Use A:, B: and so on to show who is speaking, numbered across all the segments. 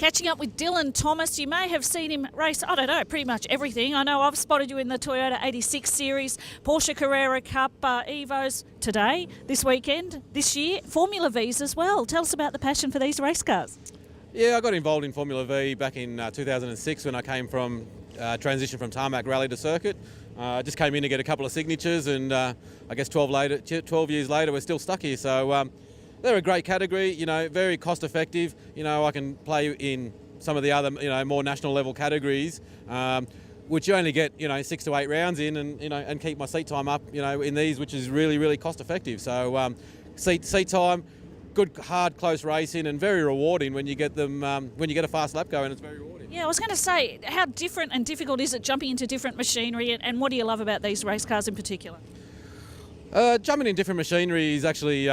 A: Catching up with Dylan Thomas. You may have seen him race, I don't know, pretty much everything. I know I've spotted you in the Toyota 86 Series, Porsche Carrera Cup, Evos today, this weekend, this year, Formula Vees as well. Tell us about the passion for these race cars.
B: Yeah, I got involved in Formula Vee back in 2006 when I came from transition from tarmac rally to circuit. I just came in to get a couple of signatures, and I guess 12 years later we're still stuck here. So they're a great category, you know, very cost effective. You know, I can play in some of the other, you know, more national level categories, which you only get, you know, 6 to 8 rounds in, and you know, and keep my seat time up, you know, in these, which is really cost effective. So seat time, good hard close racing, and very rewarding when you get them when you get a fast lap going. It's very rewarding.
A: Yeah, I was going to say, how different and difficult is it jumping into different machinery, and what do you love about these race cars in particular?
B: Jumping in different machinery is actually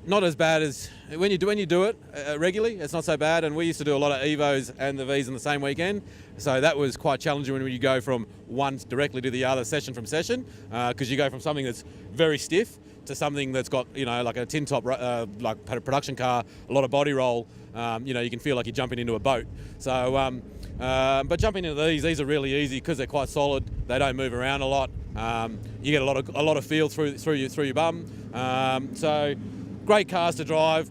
B: not as bad as when you do it regularly. It's not so bad, and we used to do a lot of Evos and the Vs in the same weekend, so that was quite challenging when you go from one directly to the other session from session, because you go from something that's very stiff to something that's got, you know, like a tin top, like a production car, a lot of body roll. You know, you can feel like you're jumping into a boat. So, but jumping into these are really easy because they're quite solid. They don't move around a lot. You get a lot of feel through your bum. So, great cars to drive.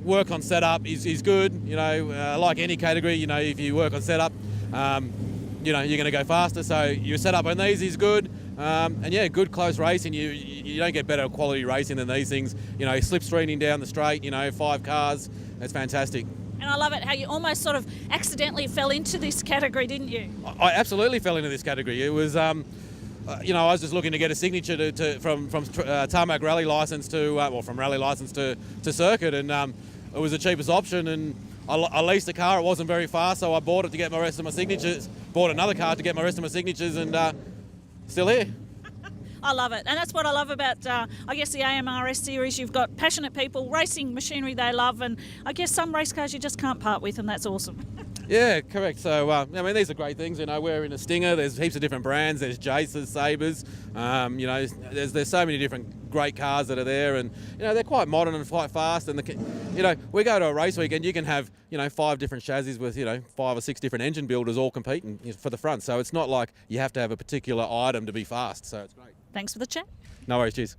B: Work on setup is good. You know, like any category, you know, if you work on setup, you know, you're going to go faster. So your setup on these is good. And yeah, good close racing. You don't get better quality racing than these things. You know, slipstreaming down the straight, you know, 5 cars. It's fantastic. And
A: I love it how you almost sort of accidentally fell into this category, didn't you?
B: I absolutely fell into this category. It was, you know, I was just looking to get a signature from tarmac rally license to, well, from rally license to circuit, and it was the cheapest option. And I leased a car. It wasn't very far, so I bought it to get my rest of my signatures. Bought another car to get my rest of my signatures, and still here.
A: I love it, and that's what I love about, I guess, the AMRS series. You've got passionate people racing machinery they love, and I guess some race cars you just can't part with, and that's awesome.
B: Yeah, correct. So, I mean, these are great things. You know, we're in a Stinger. There's heaps of different brands. There's Jaces, Sabres. You know, there's so many different great cars that are there, and you know, they're quite modern and quite fast. And you know, we go to a race weekend, you can have, you know, 5 different chassis with, you know, 5 or 6 different engine builders all competing for the front. So it's not like you have to have a particular item to be fast. So it's great.
A: Thanks for the chat.
B: No worries. Cheers.